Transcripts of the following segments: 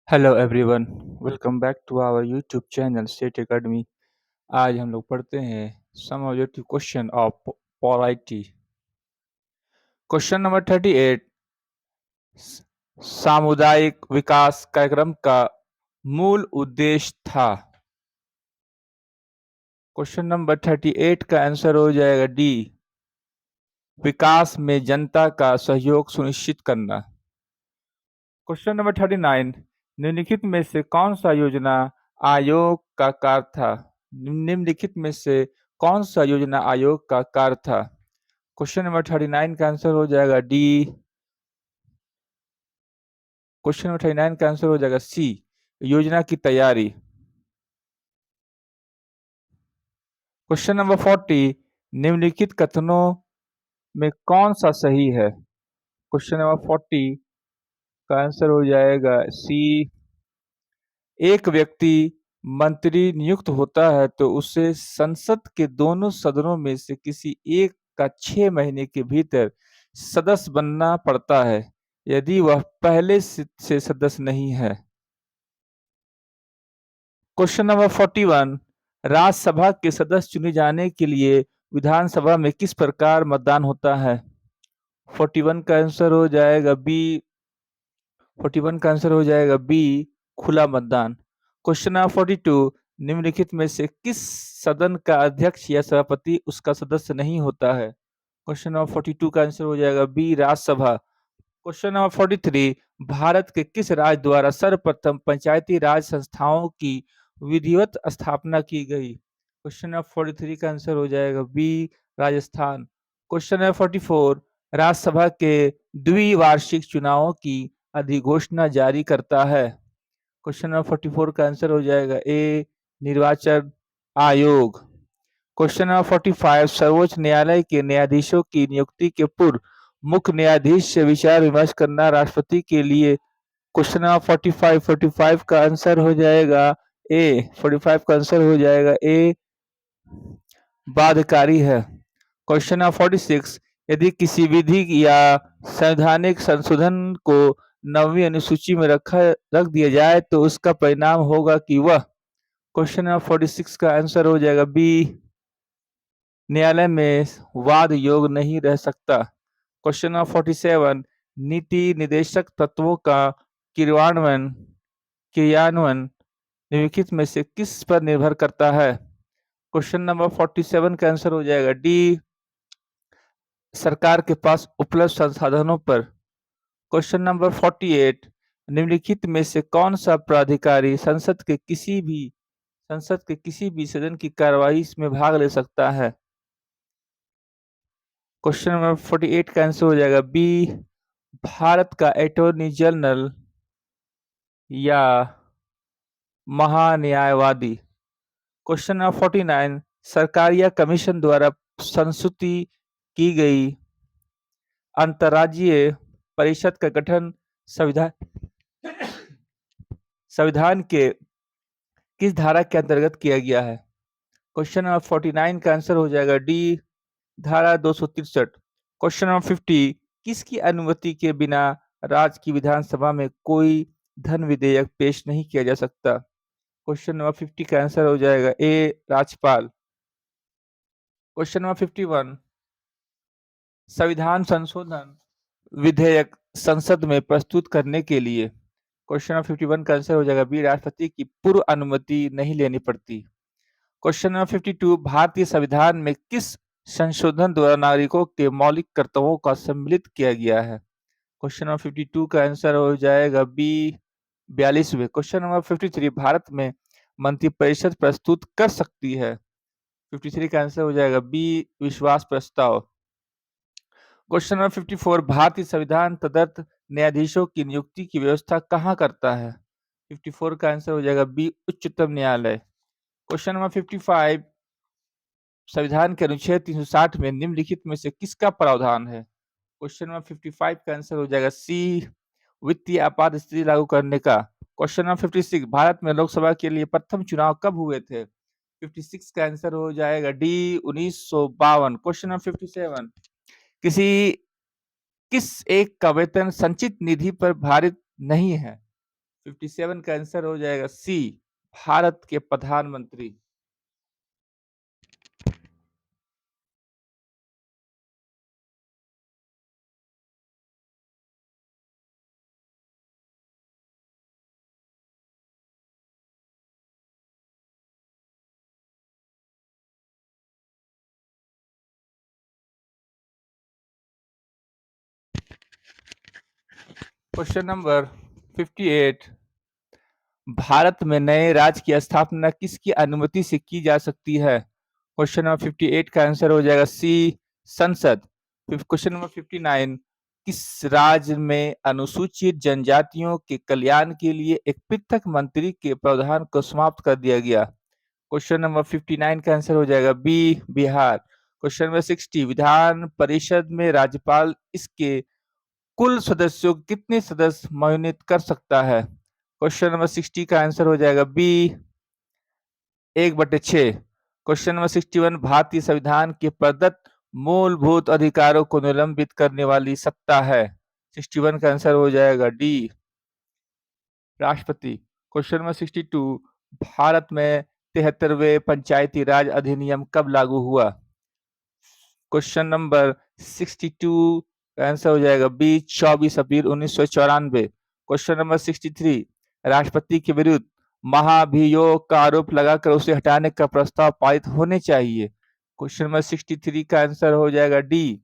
Hello everyone, welcome back to our YouTube channel state academy. आज हम लोग पढ़ते हैं some objective question of polity. Question number 38। सामुदायिक विकास कार्यक्रम का मूल उद्देश्य था। क्वेश्चन नंबर 38 का आंसर हो जाएगा डी, विकास में जनता का सहयोग सुनिश्चित करना। Question number 39। निम्नलिखित में से कौन सा योजना आयोग का कार्य था। निम्नलिखित में से कौन सा योजना आयोग का कार्य था। क्वेश्चन नंबर 39 का आंसर हो जाएगा डी। क्वेश्चन नंबर 39 का आंसर हो जाएगा सी, योजना की तैयारी। Question number 40। निम्नलिखित कथनों में कौन सा सही है। क्वेश्चन नंबर 40 का आंसर हो जाएगा सी। एक व्यक्ति मंत्री नियुक्त होता है तो उसे संसद के दोनों सदनों में से किसी एक का 6 महीने के भीतर सदस्य बनना पड़ता है, यदि वह पहले से सदस्य नहीं है। Question number 41। राज्यसभा के सदस्य चुने जाने के लिए विधानसभा में किस प्रकार मतदान होता है। 41 का आंसर हो जाएगा बी। 41 का आंसर हो जाएगा बी, खुला मतदान। Question number 42। निम्नलिखित में से किस सदन का अध्यक्ष या सभापति उसका सदस्य नहीं होता है। क्वेश्चन नंबर 42 का आंसर हो जाएगा B, Rajya Sabha. Question number 43। Bharat के किस राज्य द्वारा सर्वप्रथम पंचायती राज संस्थाओं की विधिवत स्थापना की गई। क्वेश्चन नंबर 43 का आंसर हो जाएगा B, Rajasthan. Question number 44। Rajya Sabha के द्विवार्षिक चुनावों की अधिघोषणा जारी करता है। क्वेश्चन नंबर 44 का आंसर हो जाएगा ए, निर्वाचन आयोग। Question number 45। सर्वोच्च न्यायालय के न्यायाधीशों की नियुक्ति के पूर्व मुख्य न्यायाधीश से विचार विमर्श करना राष्ट्रपति के लिए। क्वेश्चन नंबर 45 का आंसर हो जाएगा ए। 45 का आंसर हो जाएगा ए, बाध्यकारी है। Question number 46। यदि किसी विधि या संवैधानिक संशोधन को 9वीं अनुसूची में रख दिया जाए तो उसका परिणाम होगा कि वह। क्वेश्चन नंबर 46 का आंसर हो जाएगा बी, न्यायालय में वाद योग नहीं रह सकता। Question number 47। नीति निर्देशक तत्वों का क्रियान्वयन क्रियान्वयन निम्नलिखित में से किस पर निर्भर करता है। क्वेश्चन नंबर 47 का आंसर हो जाएगा डी, सरकार के पास उपलब्ध संसाधनों पर। Question number 48। निम्नलिखित में से कौन सा प्राधिकारी संसद के किसी भी सदन की कार्यवाही में भाग ले सकता है। क्वेश्चन नंबर 48 का आंसर हो जाएगा बी, भारत का अटॉर्नी जनरल या महान्यायवादी। Question number 49। सरकार या कमीशन द्वारा संस्तुति की गई अंतर्राज्यीय परिषद का गठन संविधान संविधान के किस धारा के अंतर्गत किया गया है। क्वेश्चन नंबर 49 का आंसर हो जाएगा डी, धारा 263। Question number 50। किसकी अनुमति के बिना राज्य की विधानसभा में कोई धन विधेयक पेश नहीं किया जा सकता। क्वेश्चन नंबर 50 का आंसर हो जाएगा ए, राज्यपाल। Question number 51। संविधान संशोधन विधेयक संसद में प्रस्तुत करने के लिए। क्वेश्चन नंबर 51 का आंसर हो जाएगा बी, राष्ट्रपति की पूर्व अनुमति नहीं लेनी पड़ती। Question number 52। भारतीय संविधान में किस संशोधन द्वारा नागरिकों के मौलिक कर्तव्यों का सम्मिलित किया गया है। क्वेश्चन नंबर 52 का आंसर हो जाएगा बी, 42वें। Question number 53। भारत में मंत्रिपरिषद प्रस्तुत कर सकती है। 53 का आंसर हो जाएगा बी, विश्वास प्रस्ताव। Question number 54। भारतीय संविधान तदर्थ न्यायाधीशों की नियुक्ति की व्यवस्था कहाँ करता है। 54 का आंसर हो जाएगा बी, उच्चतम न्यायालय। Question number 55। संविधान के अनुच्छेद 360 में निम्नलिखित में से किसका प्रावधान है। क्वेश्चन नंबर 55 का आंसर हो जाएगा सी, वित्तीय आपात स्थिति लागू करने का। Question number 56। भारत में लोकसभा के लिए प्रथम चुनाव कब हुए थे। 56 का आंसर हो जाएगा डी, 1952। Question number 57। किस एक का वेतन संचित निधि पर भारित नहीं है। 57 का आंसर हो जाएगा सी, भारत के प्रधानमंत्री। क्वेश्चन नंबर 58, भारत में नए राज्य की स्थापना किसकी अनुमति से की जा सकती है? क्वेश्चन नंबर 58 का आंसर हो जाएगा सी, संसद। क्वेश्चन नंबर 59, किस राज्य में अनुसूचित जनजातियों के कल्याण के लिए एक पृथक मंत्री के प्रावधान को समाप्त कर दिया गया? क्वेश्चन नंबर 59 का आंसर हो जाएगा B, Bihar. Question number 60, Vidhan Parishad में राज्यपाल इसके कुल सदस्यों को कितने सदस्य मनोनीत कर सकता है? क्वेश्चन नंबर 60 का आंसर हो जाएगा बी, 1/6। क्वेश्चन नंबर 61, भारतीय संविधान के प्रदत्त मूलभूत अधिकारों को निलंबित करने वाली सत्ता है? 61 का आंसर हो जाएगा डी, राष्ट्रपति। क्वेश्चन नंबर 62, भारत में 73वें पंचायती राज अधिनियम कब लागू हुआ? क्वेश्चन नंबर 62 का आंसर हो जाएगा बी, 24 अप्रैल 1994। क्वेश्चन नंबर 63, राष्ट्रपति के विरुद्ध महाभियोग का आरोप लगाकर उसे हटाने का प्रस्ताव पारित होने चाहिए? क्वेश्चन नंबर 63 का आंसर हो जाएगा डी,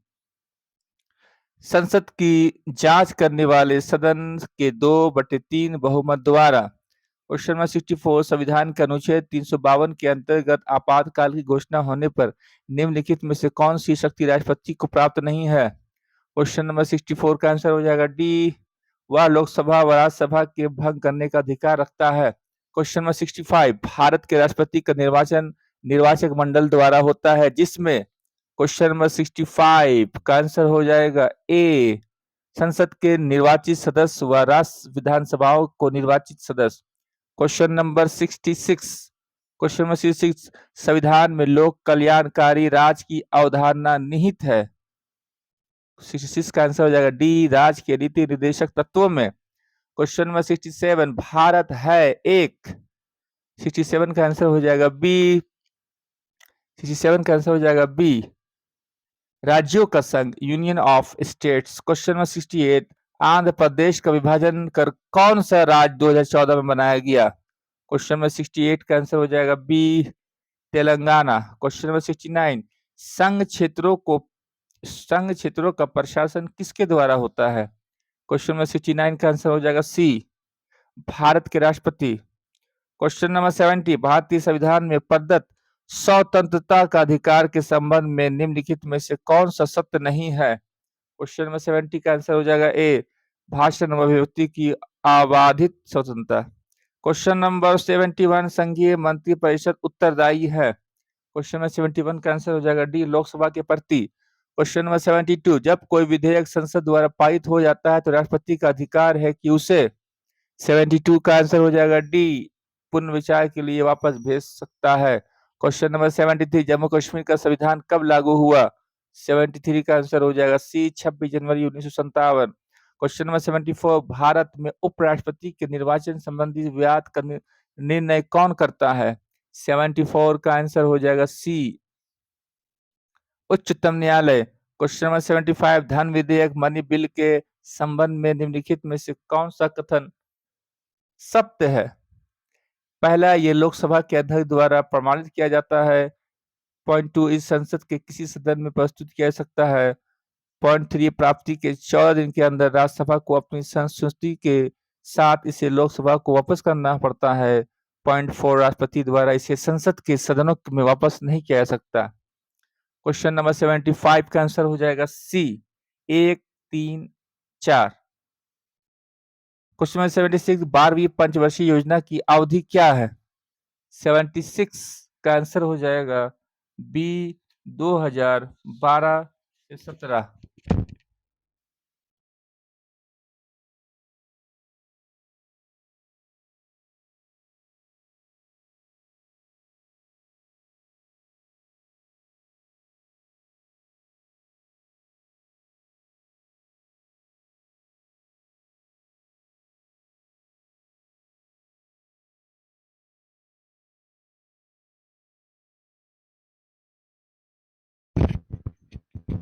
संसद की जांच करने वाले सदन के 2/3 बहुमत द्वारा। क्वेश्चन नंबर 64, संविधान के अनुच्छेद 352 के अंतर्गत आपातकाल की घोषणा होने पर निम्नलिखित में से कौन सी शक्ति राष्ट्रपति को प्राप्त नहीं है? क्वेश्चन नंबर 64 का आंसर हो जाएगा डी, वह लोकसभा व राज्यसभा के भंग करने का अधिकार रखता है। क्वेश्चन नंबर 65, भारत के राष्ट्रपति का निर्वाचन निर्वाचक मंडल द्वारा होता है जिसमें? क्वेश्चन नंबर 65 का आंसर हो जाएगा ए, संसद के निर्वाचित सदस्य व राष्ट्र विधानसभाओं को निर्वाचित सदस्य। क्वेश्चन नंबर 66, क्वेश्चन नंबर 66, संविधान में लोक कल्याणकारी राज की अवधारणा निहित है? 66 का आंसर हो जाएगा डी, राज के नीति निर्देशक तत्वों में। क्वेश्चन नंबर 67, भारत है एक? 67 का आंसर हो जाएगा बी, 67 का आंसर हो जाएगा बी, राज्यों का संघ, union of states. Question number 68, Andhra Pradesh का विभाजन कर कौन सा राज्य 2014 में बनाया गया? क्वेश्चन नंबर 68 का आंसर हो जाएगा बी, तेलंगाना। क्वेश्चन नंबर 69, संघ क्षेत्रों का प्रशासन किसके द्वारा होता है? क्वेश्चन नंबर 69 का आंसर हो जाएगा सी, भारत के राष्ट्रपति। क्वेश्चन नंबर 70, भारतीय संविधान में प्रदत्त स्वतंत्रता का अधिकार के संबंध में निम्नलिखित में से कौन सा सत्य नहीं है? क्वेश्चन नंबर 70 का आंसर हो जाएगा ए, भाषण व अभिव्यक्ति की अबाधित स्वतंत्रता। क्वेश्चन नंबर 71, संघीय मंत्रिपरिषद उत्तरदायी है? क्वेश्चन नंबर 71 का आंसर हो जाएगा डी, लोकसभा के प्रति। क्वेश्चन नंबर 72, जब कोई विधेयक संसद द्वारा पारित हो जाता है तो राष्ट्रपति का अधिकार है कि उसे? 72 का आंसर हो जाएगा डी, पुनर्विचार के लिए वापस भेज सकता है। क्वेश्चन नंबर 73, जम्मू कश्मीर का संविधान कब लागू हुआ? 73 का आंसर हो जाएगा सी, 26 जनवरी 1957। क्वेश्चन नंबर 74, भारत में उपराष्ट्रपति के निर्वाचन संबंधी विवाद का निर्णय कौन करता है? 74 का आंसर हो जाएगा सी, उच्चतम न्यायालय। क्वेश्चन नंबर 75, धन विधेयक मनी बिल के संबंध में निम्नलिखित में से कौन सा कथन सत्य है? पहला, ये लोकसभा के अध्यक्ष द्वारा प्रमाणित किया जाता है। पॉइंट 2, इस संसद के किसी सदन में प्रस्तुत किया जा सकता है। पॉइंट 3, प्राप्ति के 14 दिन के अंदर राज्यसभा को अपनी संस्तुति के साथ इसे लोकसभा को वापस करना पड़ता है। पॉइंट 4, राष्ट्रपति द्वारा इसे संसद के सदनों में वापस नहीं किया जा सकता। क्वेश्चन नंबर 75 का आंसर हो जाएगा सी, 1, 3, 4। क्वेश्चन नंबर 76, 12वीं पंचवर्षीय योजना की अवधि क्या है? 76 का आंसर हो जाएगा बी, 2012 से 17।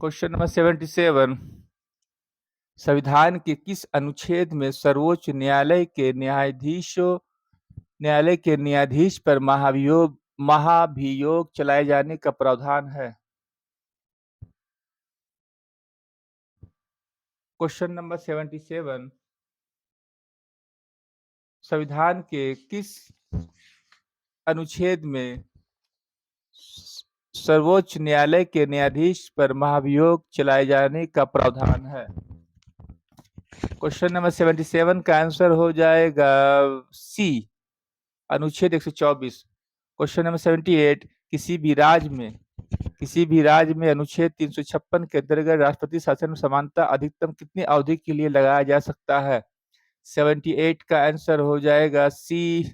क्वेश्चन नंबर 77, संविधान के किस अनुच्छेद में सर्वोच्च न्यायालय के न्यायाधीश पर महाभियोग चलाए जाने का प्रावधान है? क्वेश्चन नंबर 77, संविधान के किस अनुच्छेद में सर्वोच्च न्यायालय के न्यायाधीश पर महाभियोग चलाए जाने का प्रावधान है? क्वेश्चन नंबर 77 का आंसर हो जाएगा सी, अनुच्छेद 124। क्वेश्चन नंबर 78, किसी भी राज्य में अनुच्छेद 356 के अंतर्गत राष्ट्रपति शासन में समानता अधिकतम कितनी अवधि के लिए लगाया जा सकता है? 78 का आंसर हो जाएगा सी,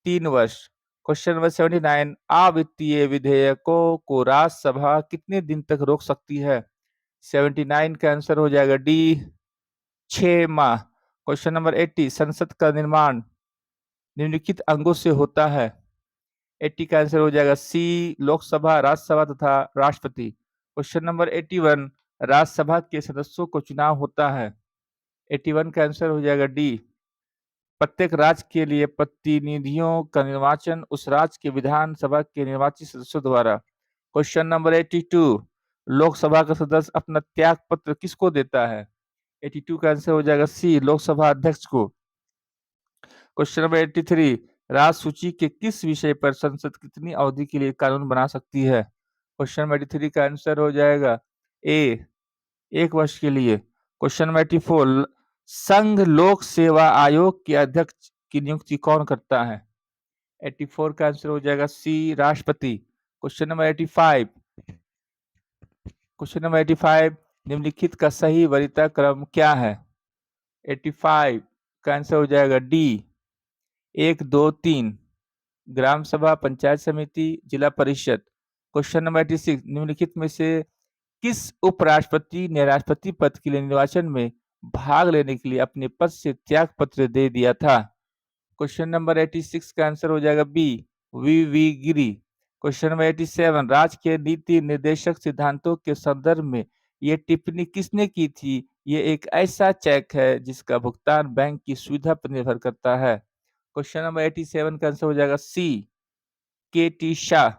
3 वर्ष। क्वेश्चन नंबर 79, अवित्तीय विधेयकों को राज्यसभा कितने दिन तक रोक सकती है? 79 का आंसर हो जाएगा डी, 6 माह। क्वेश्चन नंबर 80, संसद का निर्माण निम्नलिखित अंगों से होता है? 80 का आंसर हो जाएगा सी, लोकसभा, राज्यसभा तथा राष्ट्रपति। क्वेश्चन नंबर 81, राज्यसभा के सदस्यों को चुनाव होता है? 81 का आंसर हो जाएगा डी, प्रत्येक राज्य के लिए प्रतिनिधियों का निर्वाचन उस राज्य के विधानसभा के निर्वाचित सदस्यों द्वारा। क्वेश्चन नंबर 82, लोकसभा का सदस्य अपना त्याग पत्र किसको देता है? 82 का आंसर हो जाएगा सी, लोकसभा अध्यक्ष को। क्वेश्चन नंबर 83, राज्य सूची के किस विषय पर संसद कितनी अवधि के लिए कानून बना सकती है? क्वेश्चन नंबर 83 का आंसर हो जाएगा ए, 1 वर्ष के लिए। क्वेश्चन नंबर 84, संघ लोक सेवा आयोग के अध्यक्ष की नियुक्ति कौन करता है? 84 का आंसर हो जाएगा सी, राष्ट्रपति। क्वेश्चन नंबर 85, निम्नलिखित का सही वरीयता क्रम क्या है? 85 का आंसर हो जाएगा डी, 1, 2, 3, ग्राम सभा, पंचायत समिति, जिला परिषद। क्वेश्चन नंबर 86, निम्नलिखित में से किस उपराष्ट्रपति ने राष्ट्रपति पद के लिए निर्वाचन में भाग लेने के लिए अपने पद से त्याग पत्र दे दिया था? क्वेश्चन नंबर 86 का आंसर हो जाएगा B, V Giri. Question number 87, राज्य के नीति निर्देशक सिद्धांतों के संदर्भ में ये टिप्पणी किसने की थी? ये एक ऐसा चेक है जिसका भुगतान बैंक की सुविधा पर निर्भर करता है। क्वेश्चन नंबर 87 का आंसर हो जाएगा सी, के टी शाह।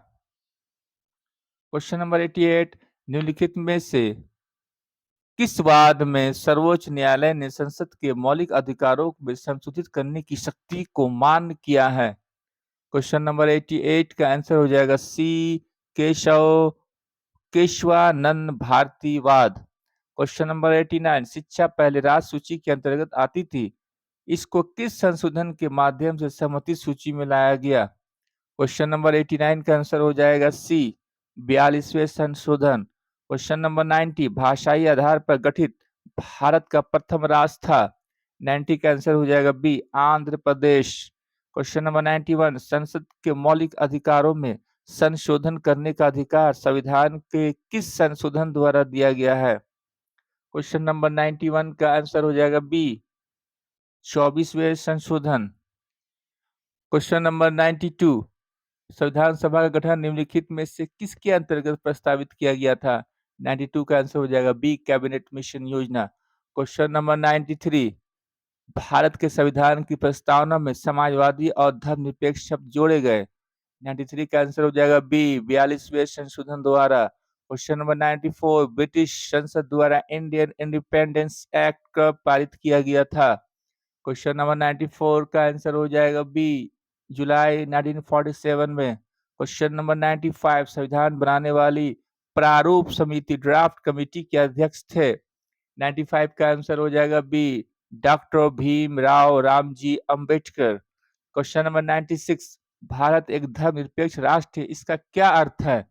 क्वेश्चन नंबर 88, निम्नलिखित में से किस वाद में सर्वोच्च न्यायालय ने संसद के मौलिक अधिकारों में संशोधित करने की शक्ति को मान्य किया है? क्वेश्चन नंबर 88 का आंसर हो जाएगा सी, केशवानंद भारती वाद। क्वेश्चन नंबर 89, शिक्षा पहले राज्य सूची के अंतर्गत आती थी, इसको किस संशोधन के माध्यम से सहमति सूची में लाया गया? क्वेश्चन नंबर 89 का आंसर हो जाएगा सी, 42वें संशोधन। क्वेश्चन नंबर 90, भाषाई आधार पर गठित भारत का प्रथम राज्य था? 90 का आंसर हो जाएगा B, Andhra Pradesh. Question number 91, संसद के मौलिक अधिकारों में संशोधन करने का अधिकार संविधान के किस संशोधन द्वारा दिया गया है? क्वेश्चन नंबर 91 का आंसर हो जाएगा बी, 24वें संशोधन। क्वेश्चन नंबर 92, संविधान सभा का गठन निम्नलिखित में से किसके अंतर्गत प्रस्तावित किया गया था? 92 का आंसर हो जाएगा बी, कैबिनेट मिशन योजना। क्वेश्चन नंबर 93, भारत के संविधान की प्रस्तावना में समाजवादी और धर्मनिरपेक्ष शब्द जोड़े गए? 93 का आंसर हो जाएगा बी, 42वें संशोधन द्वारा। क्वेश्चन नंबर 94, ब्रिटिश संसद द्वारा इंडियन इंडिपेंडेंस एक्ट कब पारित किया गया था? क्वेश्चन नंबर 94 का आंसर हो जाएगा बी, जुलाई 1947 में। क्वेश्चन नंबर 95, संविधान बनाने वाली प्रारूप समिति ड्राफ्ट कमेटी के अध्यक्ष थे? 95 का आंसर हो जाएगा B, doctor Bhimrao Ramji Ambedkar. Question number 96, Bharat एक धर्मनिरपेक्ष राष्ट्र है, इसका क्या अर्थ है?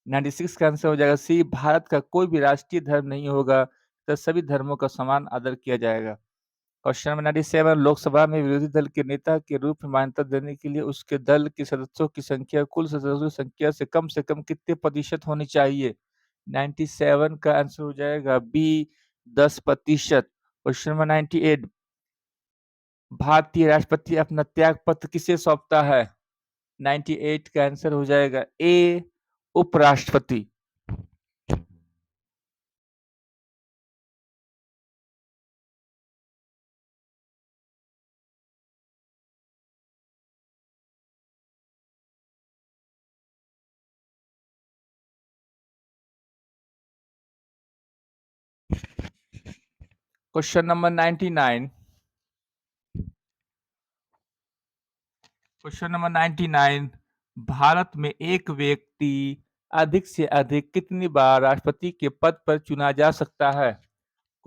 96 का आंसर हो जाएगा सी, भारत का कोई भी राष्ट्रीय धर्म नहीं होगा, तो सभी धर्मों का समान आदर किया जाएगा। क्वेश्चन नंबर 97, लोकसभा में विरोधी दल के नेता के रूप में मान्यता देने के लिए उसके दल के सदस्यों की संख्या कुल सदस्यों की संख्या से कम कितने प्रतिशत होनी चाहिए? 97 का आंसर हो जाएगा बी, 10%। क्वेश्चन नंबर 98, भारतीय राष्ट्रपति अपना त्याग पत्र किसे सौंपता है? 98 का आंसर हो जाएगा ए, उपराष्ट्रपति। Question number 99। Question number 99। Bharat में एक व्यक्ति अधिक से अधिक कितनी बार राष्ट्रपति के पद पर चुना जा सकता है?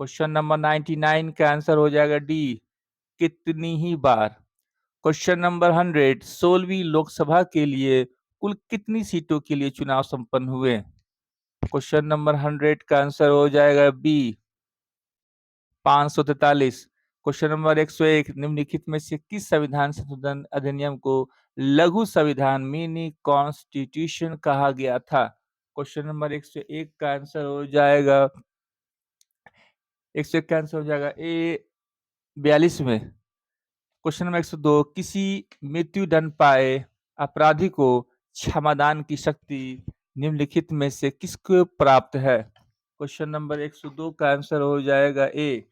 क्वेश्चन नंबर 99 का आंसर हो जाएगा डी, कितनी ही बार। Question number 100। 16वीं लोकसभा के लिए कुल कितनी सीटों के लिए चुनाव संपन्न हुए? क्वेश्चन नंबर 100 का आंसर हो जाएगा बी, 543। Question number 101। निम्नलिखित में से किस संविधान संशोधन अधिनियम को लघु संविधान मिनी कॉन्स्टिट्यूशन कहा गया था? क्वेश्चन नंबर 101 का आंसर हो जाएगा, 101 का आंसर हो जाएगा ए, 42 में। Question number 102। किसी मृत्यु दंड पाए अपराधी को क्षमादान की शक्ति निम्नलिखित में से किसको प्राप्त है? क्वेश्चन नंबर 102 का आंसर हो जाएगा ए,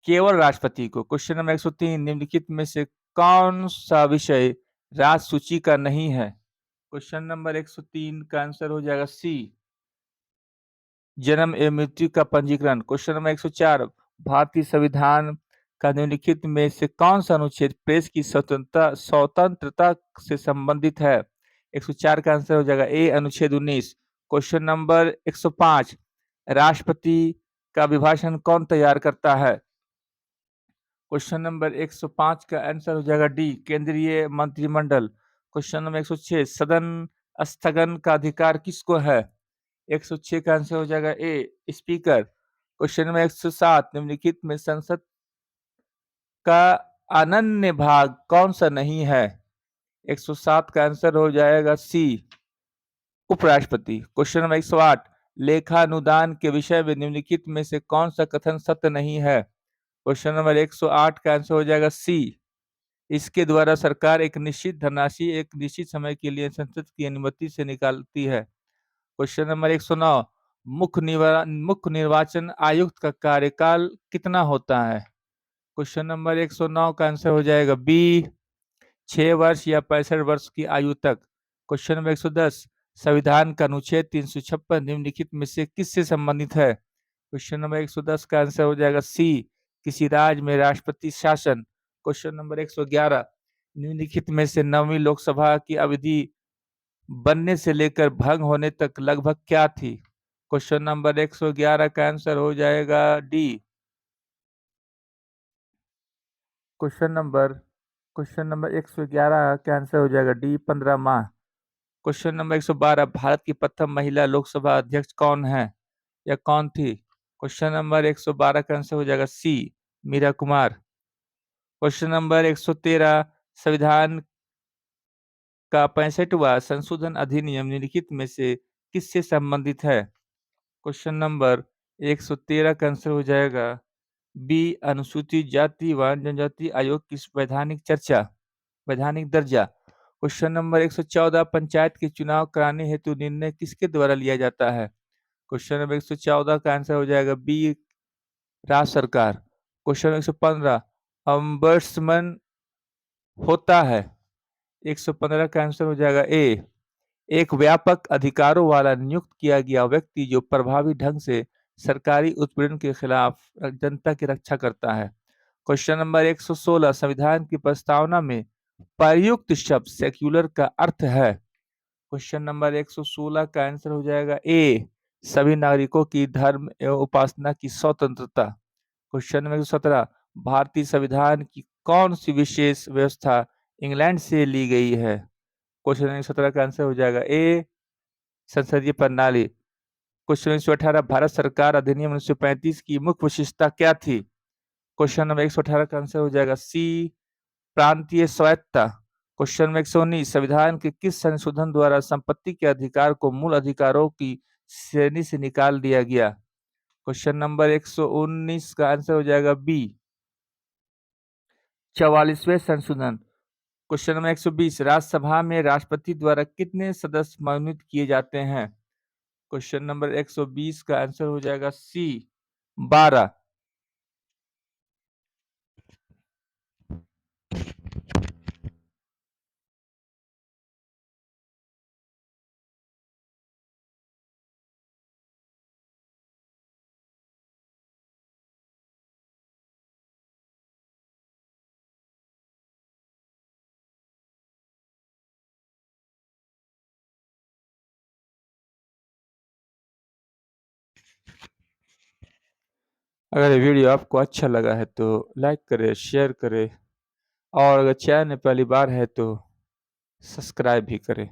केवल राष्ट्रपति को। Question number 103। निम्नलिखित में से कौन सा विषय राज्य सूची का नहीं है? क्वेश्चन नंबर 103 का आंसर हो जाएगा सी, जन्म एवं मृत्यु का पंजीकरण। Question number 104। भारतीय संविधान का निम्नलिखित में से कौन सा अनुच्छेद प्रेस की स्वतंत्रता स्वतंत्रता से संबंधित है? 104 का आंसर हो जाएगा ए, अनुच्छेद 19। Question number 105। राष्ट्रपति का अभिभाषण कौन तैयार करता है? क्वेश्चन नंबर 105 का आंसर हो जाएगा डी, केंद्रीय मंत्रिमंडल। Question number 106। सदन स्थगन का अधिकार किसको है? 106 का आंसर हो जाएगा ए, स्पीकर। Question number 107। निम्नलिखित में संसद का अनन्य भाग कौन सा नहीं है? 107 का आंसर हो जाएगा सी, उपराष्ट्रपति। Question number 108। लेखानुदान के विषय में निम्नलिखित में से कौन सा कथन सत्य नहीं है? क्वेश्चन नंबर 108 का आंसर हो जाएगा सी, इसके द्वारा सरकार एक निश्चित धनराशि एक निश्चित समय के लिए संसद की अनुमति से निकालती है। Question number 109। मुख्य निर्वाचन आयुक्त का कार्यकाल कितना होता है? क्वेश्चन नंबर 109 का आंसर हो जाएगा बी, 6 वर्ष या 65 वर्ष की आयु तक। Question number 110। संविधान का अनुच्छेद 356 निम्नलिखित में से किससे संबंधित है? क्वेश्चन नंबर 110 का आंसर हो जाएगा सी, किसी राज्य में राष्ट्रपति शासन। Question number 111। निम्नलिखित में से 9वीं लोकसभा की अवधि बनने से लेकर भंग होने तक लगभग क्या थी? क्वेश्चन नंबर 111 का आंसर हो जाएगा डी, क्वेश्चन नंबर 111 का आंसर हो जाएगा डी, 15 माह। Question number 112। भारत की प्रथम महिला लोकसभा अध्यक्ष कौन है या कौन थी? क्वेश्चन नंबर 112 का आंसर हो जाएगा C, Meira Kumar. Question number 113। संविधान का 65वां संशोधन अधिनियम निम्नलिखित में से किससे संबंधित है? क्वेश्चन नंबर 113 का आंसर हो जाएगा बी, अनुसूचित जाति व जनजाति आयोग की वैधानिक दर्जा। Question number 114। पंचायत के चुनाव कराने हेतु निर्णय किसके द्वारा लिया जाता है? क्वेश्चन नंबर 114 का आंसर हो जाएगा बी, राज्य सरकार। Question number 115। अम्बर्समैन होता है? 115 का आंसर हो जाएगा ए, एक व्यापक अधिकारों वाला नियुक्त किया गया व्यक्ति जो प्रभावी ढंग से सरकारी उत्पीड़न के खिलाफ जनता की रक्षा करता है। Question number 116। संविधान की प्रस्तावना में प्रयुक्त शब्द सेक्युलर का अर्थ है? क्वेश्चन नंबर 116 का आंसर हो जाएगा ए, सभी नागरिकों की धर्म एवं उपासना की स्वतंत्रता। Question number 117। भारतीय संविधान की कौन सी विशेष व्यवस्था इंग्लैंड से ली गई है? क्वेश्चन नंबर 17 का आंसर हो जाएगा ए, संसदीय प्रणाली। क्वेश्चन 118। भारत सरकार अधिनियम 1935 की मुख्य विशेषता क्या थी? क्वेश्चन नंबर 118 का आंसर हो जाएगा सी, प्रांतीय स्वायत्तता। Question number 119। संविधान के किस संशोधन द्वारा संपत्ति के अधिकार को मूल अधिकारों की श्रेणी से निकाल दिया गया? क्वेश्चन नंबर 119 का आंसर हो जाएगा बी, 44वें संशोधन। Question number 120। राज्यसभा में राष्ट्रपति द्वारा कितने सदस्य मनोनीत किए जाते हैं? क्वेश्चन नंबर 120 का आंसर हो जाएगा सी, 12। अगर ये वीडियो आपको अच्छा लगा है तो लाइक करें, शेयर करें और अगर चैनल में पहली बार है तो सब्सक्राइब भी करें।